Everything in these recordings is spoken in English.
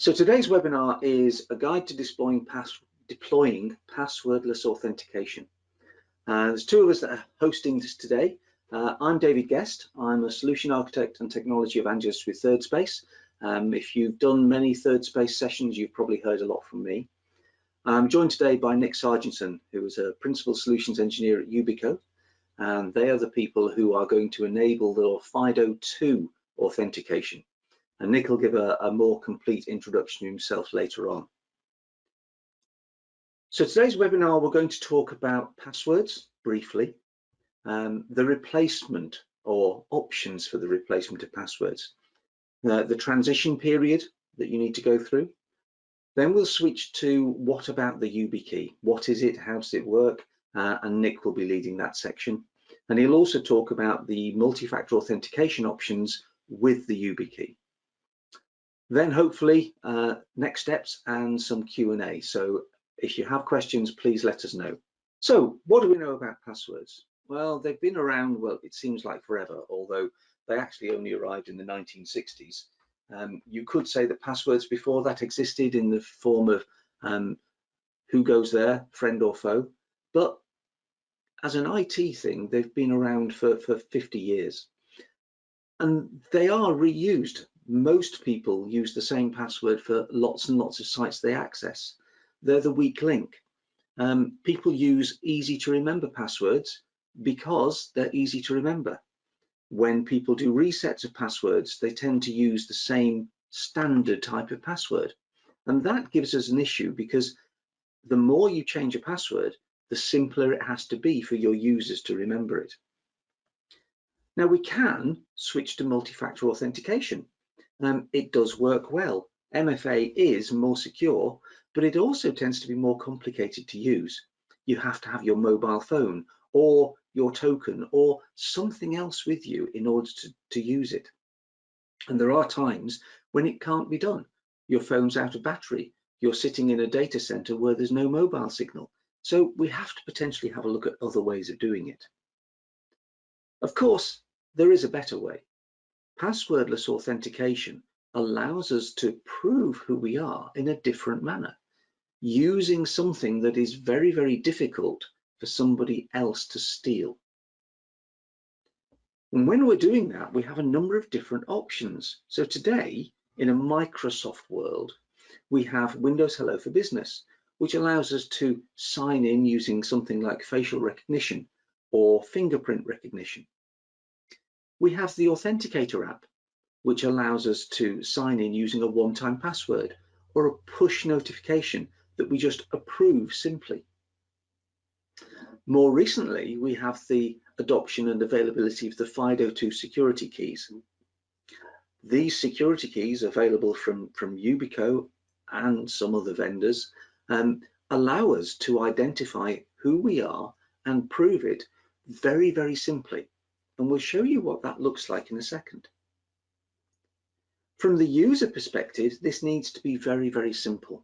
So today's webinar is a guide to deploying passwordless authentication. There's two of us that are hosting this today. I'm David Guest. I'm a solution architect and technology evangelist with ThirdSpace. If you've done many ThirdSpace sessions, you've probably heard a lot from me. I'm joined today by Nick Sargentson, who is a principal solutions engineer at Ubico. And they are the people who are going to enable the FIDO2 authentication. And Nick will give a more complete introduction to himself later on. So today's webinar, we're going to talk about passwords briefly, the replacement or options for the replacement of passwords, the transition period that you need to go through. Then we'll switch to what about the YubiKey? What is it? How does it work? And Nick will be leading that section. And he'll also talk about the multi-factor authentication options with the YubiKey. Then hopefully next steps and some Q&A. So if you have questions, please let us know. So what do we know about passwords? Well, they've been around, well, it seems like forever, although they actually only arrived in the 1960s. You could say that passwords before that existed in the form of who goes there, friend or foe. But as an IT thing, they've been around for 50 years. And they are reused. Most people use the same password for lots and lots of sites they access. They're the weak link. People use easy to remember passwords because they're easy to remember. When people do resets of passwords, they tend to use the same standard type of password. And that gives us an issue because the more you change a password, the simpler it has to be for your users to remember it. Now we can switch to multi-factor authentication. It does work well. MFA is more secure, but it also tends to be more complicated to use. You have to have your mobile phone or your token or something else with you in order to use it. And there are times when it can't be done. Your phone's out of battery. You're sitting in a data center where there's no mobile signal. So we have to potentially have a look at other ways of doing it. Of course, there is a better way. Passwordless authentication allows us to prove who we are in a different manner, using something that is very, very difficult for somebody else to steal. And when we're doing that, we have a number of different options. So today, in a Microsoft world, we have Windows Hello for Business, which allows us to sign in using something like facial recognition or fingerprint recognition. We have the Authenticator app, which allows us to sign in using a one-time password or a push notification that we just approve simply. More recently, we have the adoption and availability of the FIDO2 security keys. These security keys, available from Ubico and some other vendors, allow us to identify who we are and prove it very, very simply. And we'll show you what that looks like in a second. From the user perspective, this needs to be very, very simple.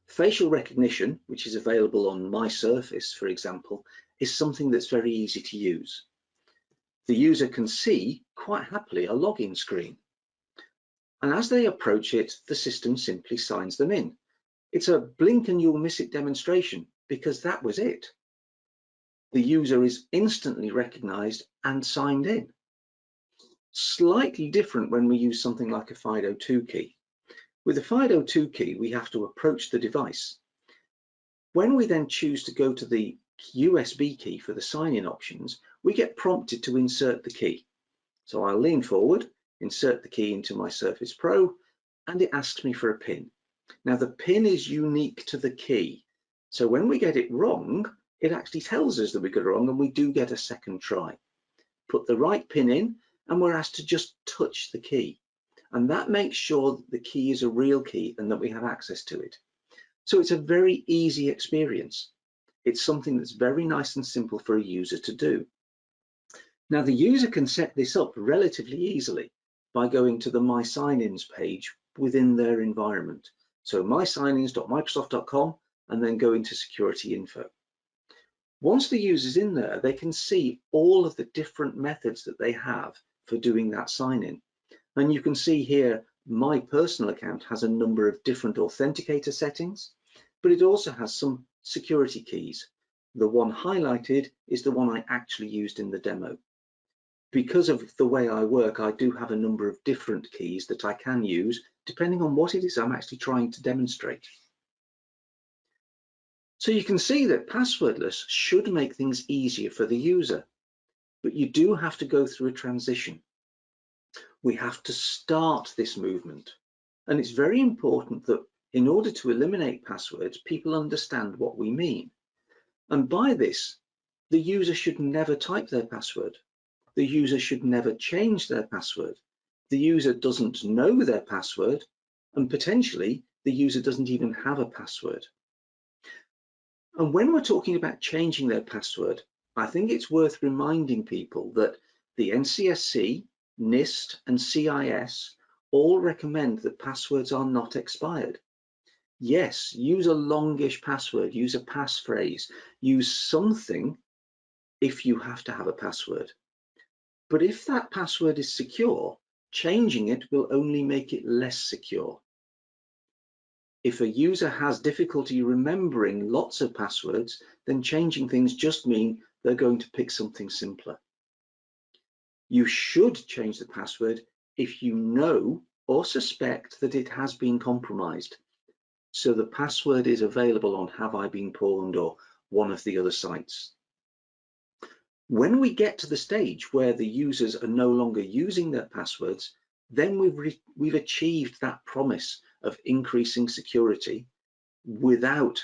Facial recognition, which is available on my Surface, for example, is something that's very easy to use. The user can see quite happily a login screen. And as they approach it, the system simply signs them in. It's a blink and you'll miss it demonstration because that was it. The user is instantly recognized and signed in. Slightly different when we use something like a FIDO2 key. With a FIDO2 key, we have to approach the device. When we then choose to go to the USB key for the sign-in options, we get prompted to insert the key. So I'll lean forward, insert the key into my Surface Pro, and it asks me for a PIN. Now the PIN is unique to the key. So when we get it wrong, it actually tells us that we got it wrong and we do get a second try. Put the right PIN in and we're asked to just touch the key. And that makes sure that the key is a real key and that we have access to it. So it's a very easy experience. It's something that's very nice and simple for a user to do. Now the user can set this up relatively easily by going to the My Sign-ins page within their environment. So mysignins.microsoft.com and then go into security info. Once the user's in there, they can see all of the different methods that they have for doing that sign-in. And you can see here My personal account has a number of different authenticator settings, but it also has some security keys. The one highlighted is the one I actually used in the demo. Because of the way I work, I do have a number of different keys that I can use depending on what it is I'm actually trying to demonstrate. So you can see that passwordless should make things easier for the user, but you do have to go through a transition. We have to start this movement. And it's very important that in order to eliminate passwords, people understand what we mean. And by this, the user should never type their password. The user should never change their password. The user doesn't know their password, and potentially the user doesn't even have a password. And when we're talking about changing their password, I think it's worth reminding people that the NCSC, NIST, and CIS all recommend that passwords are not expired. Yes, use a longish password, use a passphrase, use something if you have to have a password. But if that password is secure, changing it will only make it less secure. If a user has difficulty remembering lots of passwords, then changing things just mean they're going to pick something simpler. You should change the password if you know or suspect that it has been compromised. So the password is available on Have I Been Pawned or one of the other sites. When we get to the stage where the users are no longer using their passwords, then we've achieved that promise of increasing security without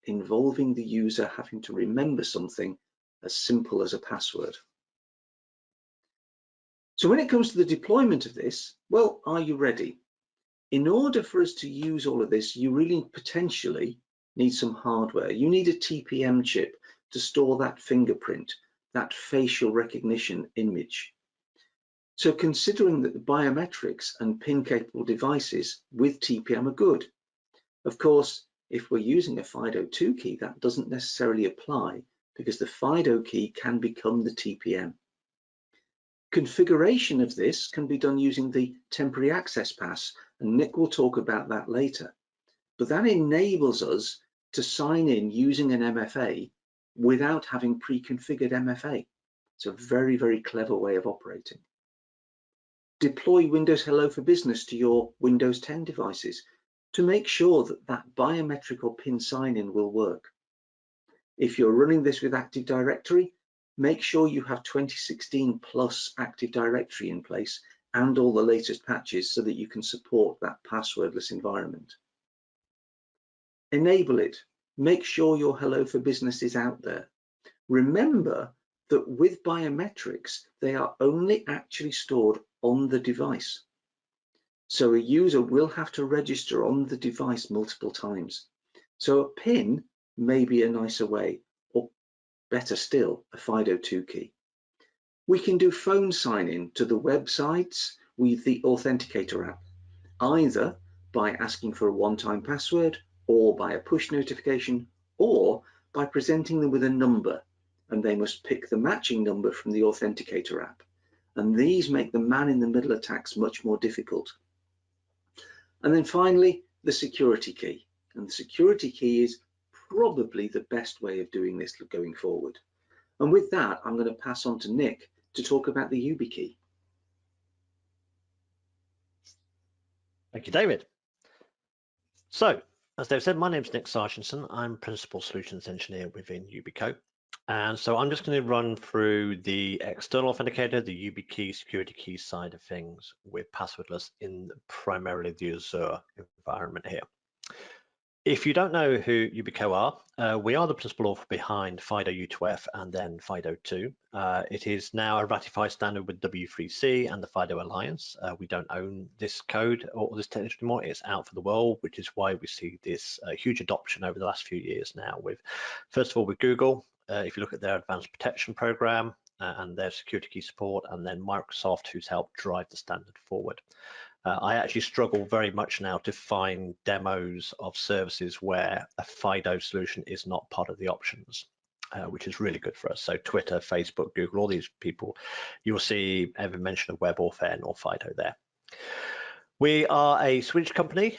involving the user having to remember something as simple as a password. So when it comes to the deployment of this, well, are you ready? In order for us to use all of this, you really potentially need some hardware. You need a TPM chip to store that fingerprint, that facial recognition image. So considering that the biometrics and PIN-capable devices with TPM are good. Of course, if we're using a FIDO2 key, that doesn't necessarily apply because the FIDO key can become the TPM. Configuration of this can be done using the temporary access pass, and Nick will talk about that later. But that enables us to sign in using an MFA without having pre-configured MFA. It's a very, very clever way of operating. Deploy Windows Hello for Business to your Windows 10 devices to make sure that that biometric or PIN sign-in will work. If you're running this with Active Directory, make sure you have 2016 plus Active Directory in place and all the latest patches so that you can support that passwordless environment. Enable it. Make sure your Hello for Business is out there. Remember that with biometrics, they are only actually stored on the device. So a user will have to register on the device multiple times. So a PIN may be a nicer way, or better still, a FIDO2 key. We can do phone sign-in to the websites with the Authenticator app, either by asking for a one-time password, or by a push notification, or by presenting them with a number, and they must pick the matching number from the Authenticator app. And these make the man-in-the-middle attacks much more difficult. And then finally, the security key. And the security key is probably the best way of doing this going forward. And with that, I'm going to pass on to Nick to talk about the YubiKey. Thank you, David. So, as Dave said, my name is Nick Sarchinson. I'm Principal Solutions Engineer within Ubico. And so I'm just going to run through the external authenticator, the YubiKey security key side of things with passwordless in primarily the Azure environment here. If you don't know who Ubico are, we are the principal author behind FIDO U2F and then FIDO2. It is now a ratified standard with W3C and the FIDO Alliance. We don't own this code or this technology anymore. It's out for the world, which is why we see this huge adoption over the last few years now with, first of all, with Google. If you look at their advanced protection program and their security key support, and then Microsoft, who's helped drive the standard forward. I actually struggle very much now to find demos of services where a FIDO solution is not part of the options, which is really good for us. So Twitter, Facebook, Google, all these people, you'll see every mention of WebAuthn or FIDO there. We are a Swedish company,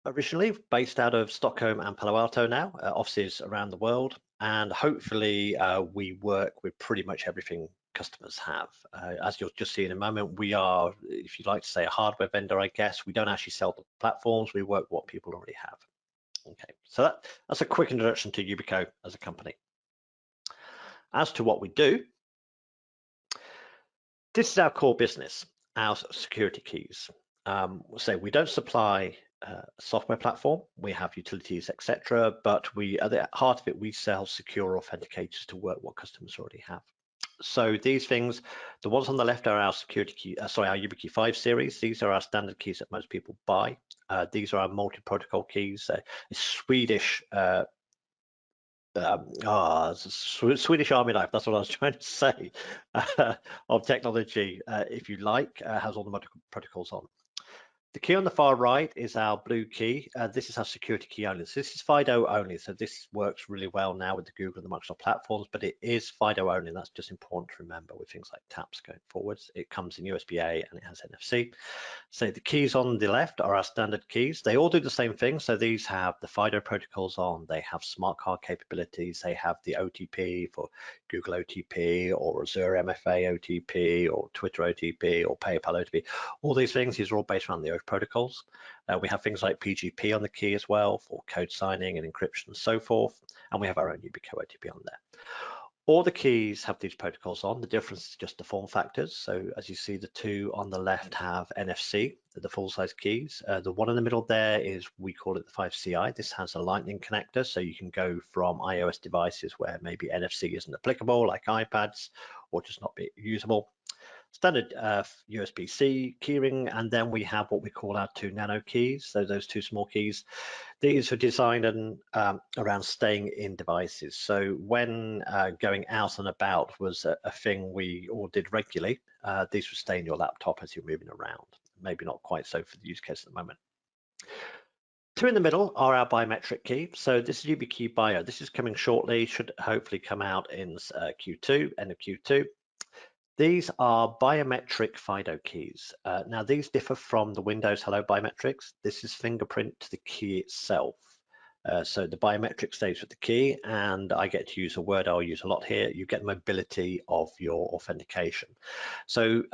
originally based out of Stockholm and Palo Alto now, offices around the world, and hopefully we work with pretty much everything customers have. As you'll just see in a moment, we are, if you'd like to say, a hardware vendor, I guess. We don't actually sell the platforms, we work with what people already have. Okay, so that's a quick introduction to Ubico as a company. As to what we do, this is our core business, our security keys. So we don't supply a software platform, we have utilities, etc. But at the heart of it, we sell secure authenticators to work what customers already have. So these things, the ones on the left are our security key, our YubiKey 5 series. These are our standard keys that most people buy. These are our multi-protocol keys. Swedish Swedish Army knife, that's what I was trying to say, of technology, if you like, has all the protocols on. The key on the far right is our blue key. This is our security key only. So this is FIDO only. So this works really well now with the Google and the Microsoft platforms, but it is FIDO only. And that's just important to remember with things like taps going forwards. It comes in USB-A and it has NFC. So the keys on the left are our standard keys. They all do the same thing. So these have the FIDO protocols on. They have smart card capabilities. They have the OTP for Google OTP or Azure MFA OTP or Twitter OTP or PayPal OTP. All these things, these are all based around the oath protocols. We have things like PGP on the key as well for code signing and encryption and so forth. And we have our own Ubico OTP on there. All the keys have these protocols on. The difference is just the form factors. So as you see, the two on the left have NFC, the full-size keys. The one in the middle there is, we call it the 5CI. This has a lightning connector, so you can go from iOS devices where maybe NFC isn't applicable, like iPads, or just not be usable. Standard USB-C keyring, and then we have what we call our 2 nano keys. So those 2 small keys, these are designed and around staying in devices. So when going out and about was a thing we all did regularly, these would stay in your laptop as you're moving around. Maybe not quite so for the use case at the moment. 2 in the middle are our biometric key. So this is YubiKey Bio. This is coming shortly, should hopefully come out in Q2, end of Q2. These are biometric FIDO keys. Now these differ from the Windows Hello biometrics. This is fingerprint to the key itself. So the biometric stays with the key, and I get to use a word I'll use a lot here. You get mobility of your authentication. So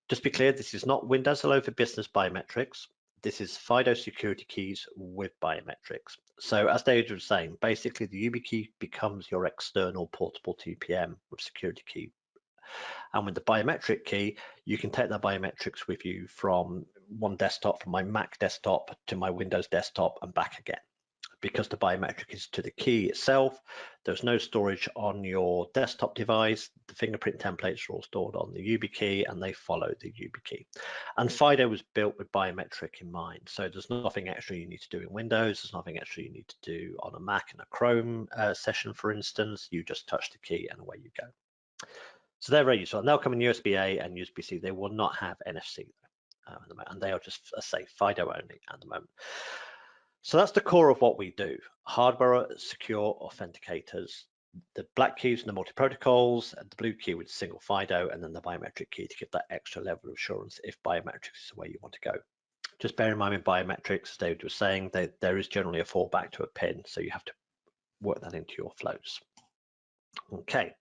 just be clear, this is not Windows Hello for Business biometrics. This is FIDO security keys with biometrics. So as David was saying, basically the YubiKey becomes your external portable TPM with security key. And with the biometric key, you can take that biometrics with you from one desktop, from my Mac desktop to my Windows desktop and back again. Because the biometric is to the key itself, there's no storage on your desktop device. The fingerprint templates are all stored on the YubiKey and they follow the YubiKey. And FIDO was built with biometric in mind. So there's nothing extra you need to do in Windows. There's nothing extra you need to do on a Mac and a Chrome session, for instance. You just touch the key and away you go. So they're very useful. And they'll come in USB-A and USB-C. They will not have NFC at the moment, and they are just, I say, FIDO only at the moment. So that's the core of what we do. Hardware secure authenticators, the black keys and the multi-protocols, and the blue key with single FIDO, and then the biometric key to give that extra level of assurance if biometrics is the way you want to go. Just bear in mind with biometrics, as David was saying, there is generally a fallback to a PIN, so you have to work that into your flows. Okay.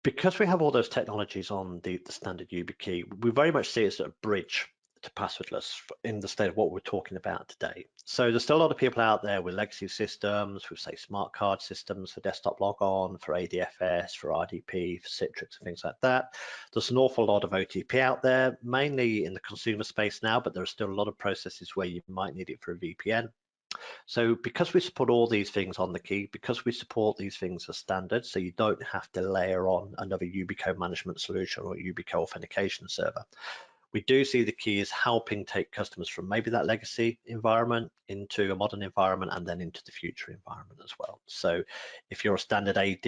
Because we have all those technologies on the standard YubiKey, we very much see it as a bridge to passwordless in the state of what we're talking about today. So there's still a lot of people out there with legacy systems, with say smart card systems for desktop logon, for ADFS, for RDP, for Citrix and things like that. There's an awful lot of OTP out there, mainly in the consumer space now, but there are still a lot of processes where you might need it for a VPN. So because we support all these things on the key, because we support these things as standard, so you don't have to layer on another Ubico management solution or Ubico authentication server, we do see the key is helping take customers from maybe that legacy environment into a modern environment and then into the future environment as well. So if you're a standard AD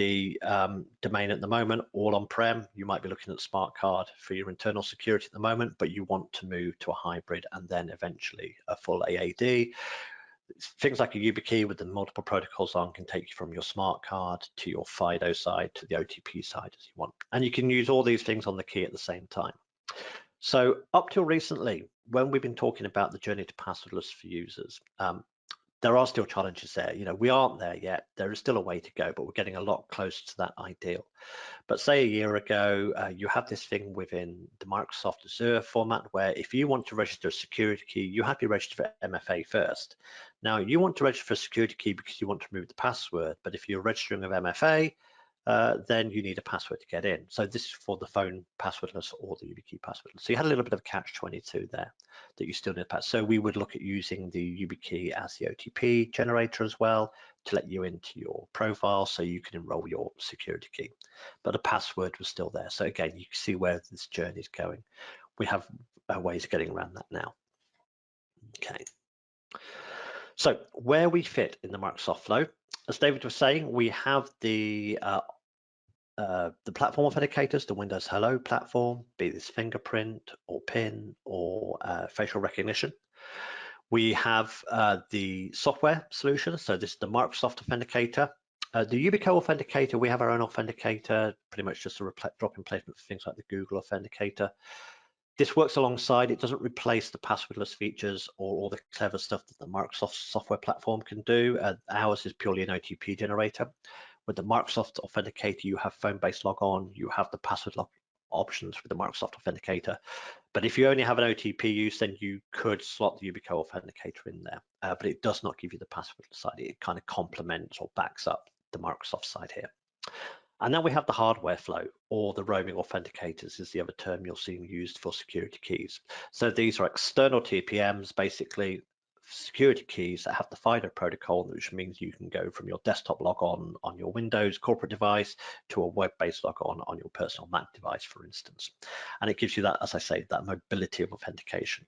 domain at the moment, all on-prem, you might be looking at smart card for your internal security at the moment, but you want to move to a hybrid and then eventually a full AAD. Things like a YubiKey with the multiple protocols on can take you from your smart card to your FIDO side to the OTP side as you want. And you can use all these things on the key at the same time. So up till recently, when we've been talking about the journey to passwordless for users, there are still challenges there. We aren't there yet. There is still a way to go, but we're getting a lot closer to that ideal. But say a year ago, you have this thing within the Microsoft Azure format where if you want to register a security key, you have to register for MFA first. Now, you want to register for a security key because you want to remove the password, but if you're registering with MFA, then you need a password to get in. So this is for the phone passwordless or the YubiKey passwordless. So you had a little bit of catch-22 there that you still need a password. So we would look at using the YubiKey as the OTP generator as well to let you into your profile so you can enroll your security key. But the password was still there. So again, you can see where this journey is going. We have ways of getting around that now. Okay. So where we fit in the Microsoft flow, as David was saying, we have the platform authenticators, the Windows Hello platform, be this fingerprint or PIN or facial recognition. We have the software solution. So this is the Microsoft Authenticator. The Ubico Authenticator, we have our own authenticator, pretty much just a drop-in placement for things like the Google Authenticator. This works alongside, it doesn't replace the passwordless features or all the clever stuff that the Microsoft software platform can do. Ours is purely an OTP generator. With the Microsoft Authenticator, you have phone-based logon, you have the password lock options with the Microsoft Authenticator. But if you only have an OTP use, then you could slot the Ubico Authenticator in there. But it does not give you the password side. It kind of complements or backs up the Microsoft side here. And then we have the hardware flow, or the roaming authenticators is the other term you'll see used for security keys. So these are external TPMs, basically security keys that have the FIDO protocol, which means you can go from your desktop logon on your Windows corporate device to a web-based logon on your personal Mac device, for instance. And it gives you that, as I say, that mobility of authentication.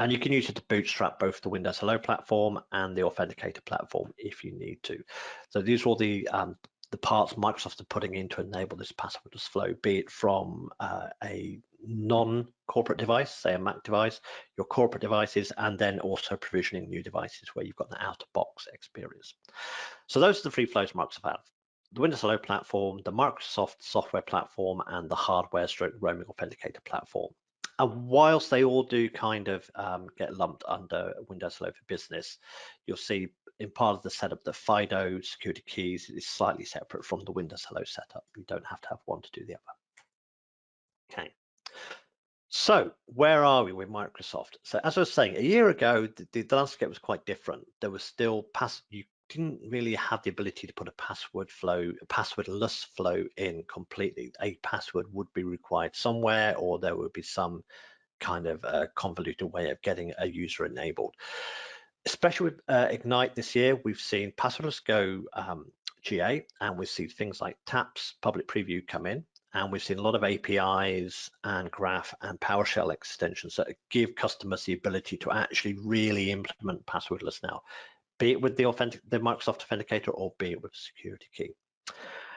And you can use it to bootstrap both the Windows Hello platform and the Authenticator platform if you need to. So these are all the parts Microsoft are putting in to enable this passwordless flow, be it from a non-corporate device, say a Mac device, your corporate devices, and then also provisioning new devices where you've got the out-of-box experience. So those are the three flows Microsoft have: the Windows Hello platform, the Microsoft software platform, and the hardware stroke roaming authenticator platform. And whilst they all do kind of get lumped under Windows Hello for Business, you'll see in part of the setup that FIDO security keys is slightly separate from the Windows Hello setup. You don't have to have one to do the other. Okay. So where are we with Microsoft? So as I was saying, a year ago, the landscape was quite different. There was still you didn't really have the ability to put a passwordless flow in completely. A password would be required somewhere, or there would be some kind of convoluted way of getting a user enabled. Especially with Ignite this year, we've seen passwordless go GA, and we've seen things like TAPS public preview come in, and we've seen a lot of APIs and Graph and PowerShell extensions that give customers the ability to actually really implement passwordless now, be it with the Microsoft Authenticator or be it with a security key.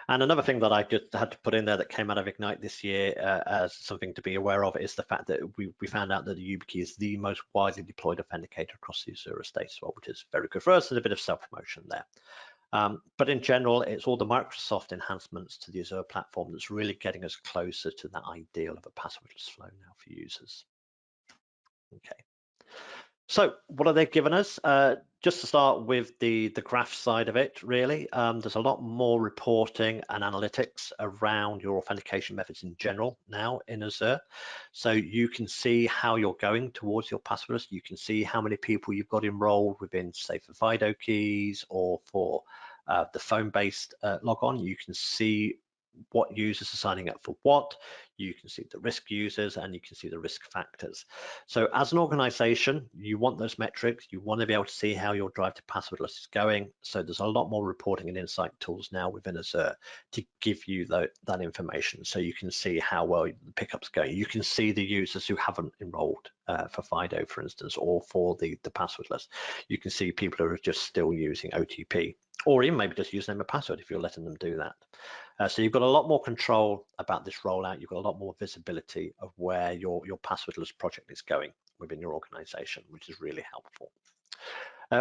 And another thing that I just had to put in there that came out of Ignite this year as something to be aware of is the fact that we found out that the YubiKey is the most widely deployed authenticator across the Azure estate as well, which is very good for us. There's a bit of self-promotion there. But in general, it's all the Microsoft enhancements to the Azure platform that's really getting us closer to that ideal of a passwordless flow now for users. Okay. So what are they giving us? Just to start with the graph side of it, really, there's a lot more reporting and analytics around your authentication methods in general now in Azure. So you can see how you're going towards your passwordless. You can see how many people you've got enrolled within, say, for FIDO keys or for the phone-based logon. You can see what users are signing up for what. You can see the risk users and you can see the risk factors. So as an organization, you want those metrics. You want to be able to see how your drive to passwordless is going. So there's a lot more reporting and insight tools now within Azure to give you that information, so you can see how well the pickup's going. You can see the users who haven't enrolled for FIDO, for instance, or for the passwordless. You can see people who are just still using OTP, or even maybe just using a password if you're letting them do that. So you've got a lot more control about this rollout. You've got a lot more visibility of where your passwordless project is going within your organization, which is really helpful.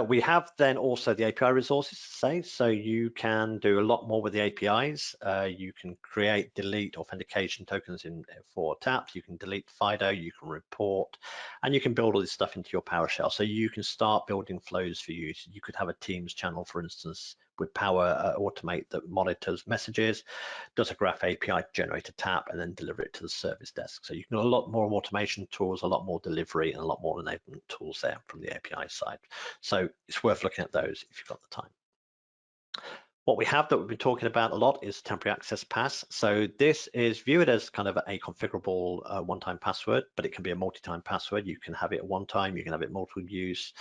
We have then also the API resources to say, so you can do a lot more with the APIs. You can create, delete authentication tokens for taps, you can delete FIDO, you can report, and you can build all this stuff into your PowerShell. So you can start building flows for you. So you could have a Teams channel, for instance, with Power Automate that monitors messages, does a graph API to generate a tap, and then deliver it to the service desk. So you can do a lot more automation tools, a lot more delivery, and a lot more enablement tools there from the API side. So it's worth looking at those if you've got the time. What we have that we've been talking about a lot is temporary access pass. So this is viewed as kind of a configurable one-time password, but it can be a multi-time password. You can have it at one time, you can have it multiple use,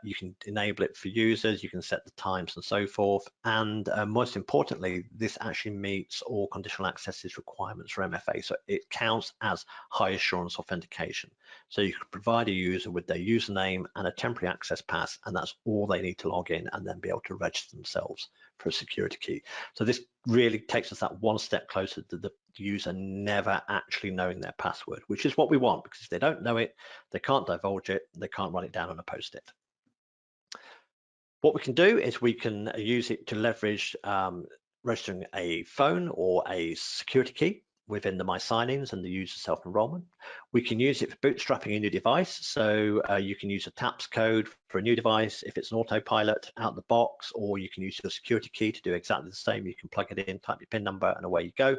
you can enable it for users, you can set the times and so forth. And most importantly, this actually meets all conditional accesses requirements for MFA. So it counts as high assurance authentication. So you can provide a user with their username and a temporary access pass, and that's all they need to log in and then be able to register themselves for a security key. So this really takes us that one step closer to the user never actually knowing their password, which is what we want, because if they don't know it, they can't divulge it, they can't write it down on a post-it. What we can do is we can use it to leverage registering a phone or a security key within the My Signings and the user self-enrollment. We can use it for bootstrapping a new device. So you can use a TAPS code for a new device if it's an autopilot out the box, or you can use your security key to do exactly the same. You can plug it in, type your PIN number, and away you go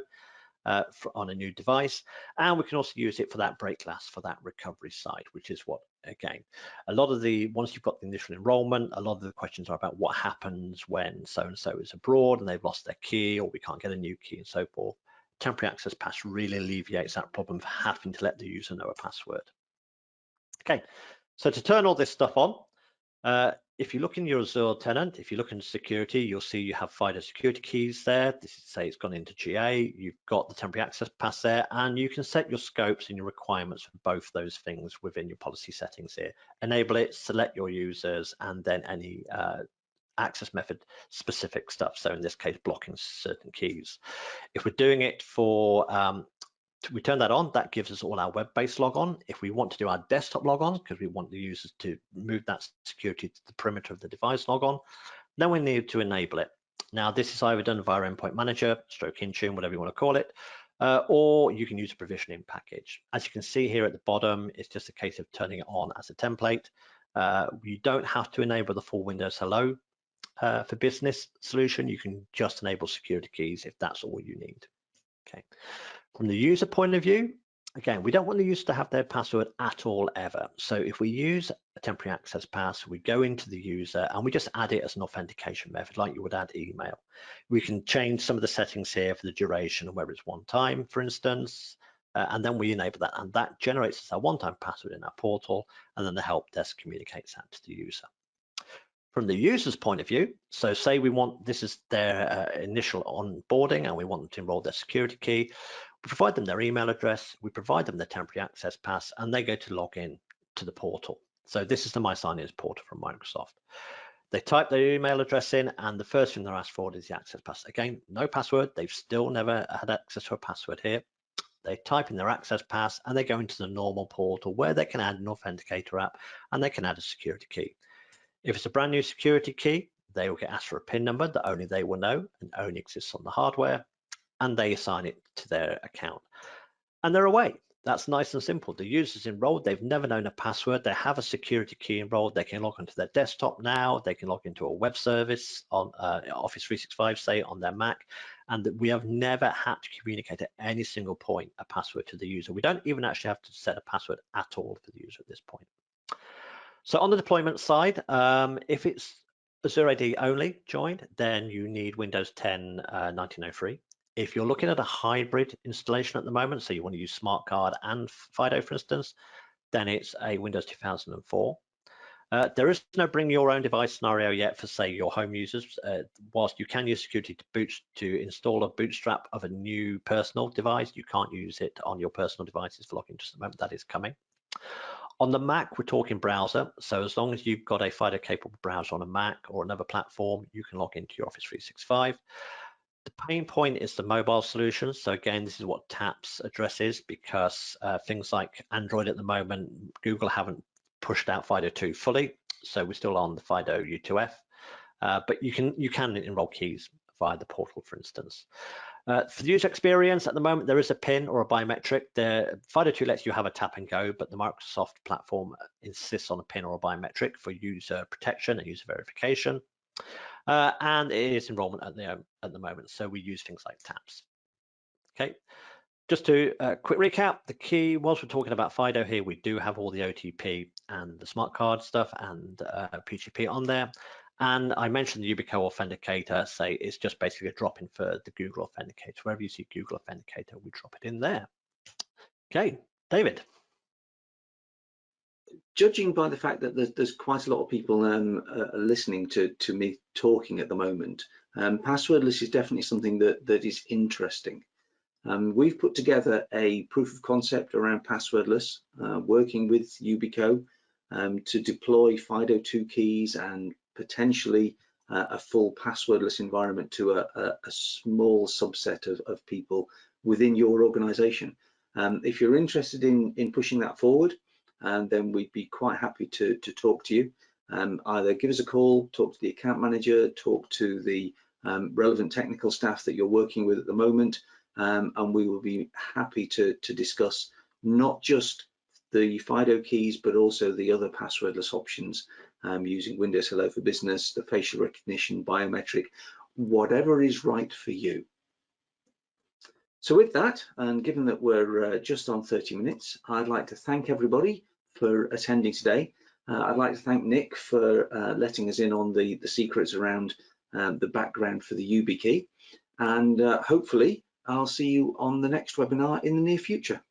on a new device. And we can also use it for that break glass, for that recovery side, which is what, again, a lot of the, once you've got the initial enrollment, a lot of the questions are about what happens when so-and-so is abroad and they've lost their key, or we can't get a new key and so forth. Temporary access pass really alleviates that problem of having to let the user know a password. Okay, so to turn all this stuff on, if you look in your Azure tenant, if you look in security, you'll see you have FIDO security keys there. This is say it's gone into GA. You've got the temporary access pass there, and you can set your scopes and your requirements for both those things within your policy settings here. Enable it, select your users, and then any access method specific stuff. So in this case, blocking certain keys. If we're doing it for we turn that on, that gives us all our web-based logon. If we want to do our desktop logons, because we want the users to move that security to the perimeter of the device logon, then we need to enable it. Now, this is either done via Endpoint Manager, stroke Intune, whatever you want to call it, or you can use a provisioning package. As you can see here at the bottom, it's just a case of turning it on as a template. You don't have to enable the full Windows Hello for business solution. You can just enable security keys if that's all you need. Okay. From the user point of view, again, we don't want the user to have their password at all ever. So if we use a temporary access pass, we go into the user and we just add it as an authentication method, like you would add email. We can change some of the settings here for the duration, whether it's one time, for instance, and then we enable that, and that generates us a one-time password in our portal, and then the help desk communicates that to the user. From the user's point of view, so say we want, this is their initial onboarding and we want them to enroll their security key, we provide them their email address, we provide them the temporary access pass, and they go to log in to the portal. So this is the My Signings portal from Microsoft. They type their email address in, and the first thing they're asked for is the access pass. Again, no password, they've still never had access to a password here. They type in their access pass and they go into the normal portal where they can add an authenticator app and they can add a security key. If it's a brand new security key, they will get asked for a PIN number that only they will know and only exists on the hardware, and they assign it to their account. And they're away. That's nice and simple. The user's enrolled, they've never known a password, they have a security key enrolled, they can log onto their desktop now, they can log into a web service on Office 365, say, on their Mac, and we have never had to communicate at any single point a password to the user. We don't even actually have to set a password at all for the user at this point. So on the deployment side, if it's Azure AD only joined, then you need Windows 10 1903. If you're looking at a hybrid installation at the moment, so you want to use Smart Card and FIDO, for instance, then it's a Windows 2004. There is no bring your own device scenario yet for, say, your home users. Whilst you can use security to install a bootstrap of a new personal device, you can't use it on your personal devices for login just at the moment. That is coming. On the Mac, we're talking browser. So as long as you've got a FIDO capable browser on a Mac or another platform, you can log into your Office 365. The pain point is the mobile solutions. So again, this is what TAPS addresses, because things like Android at the moment, Google haven't pushed out FIDO 2 fully. so we're still on the FIDO U2F, but you can enroll keys via the portal, for instance. For the user experience, at the moment, there is a PIN or a biometric. The FIDO2 lets you have a tap and go, but the Microsoft platform insists on a PIN or a biometric for user protection and user verification. And it is enrollment at the moment, so we use things like taps. Okay, just to quick recap, the key, whilst we're talking about FIDO here, we do have all the OTP and the smart card stuff and PGP on there. And I mentioned the Ubico Authenticator, say it's just basically a drop-in for the Google Authenticator. Wherever you see Google Authenticator, we drop it in there. Okay, David. Judging by the fact that there's quite a lot of people listening to me talking at the moment, passwordless is definitely something that is interesting. We've put together a proof of concept around passwordless, working with Ubico to deploy FIDO2 keys and potentially a full passwordless environment to a small subset of people within your organization. If you're interested in pushing that forward, then we'd be quite happy to talk to you. Either give us a call, talk to the account manager, talk to the relevant technical staff that you're working with at the moment, and we will be happy to discuss not just the FIDO keys, but also the other passwordless options using Windows Hello for Business, the facial recognition, biometric, whatever is right for you. So with that, and given that we're just on 30 minutes, I'd like to thank everybody for attending today. I'd like to thank Nick for letting us in on the secrets around the background for the YubiKey, and hopefully I'll see you on the next webinar in the near future.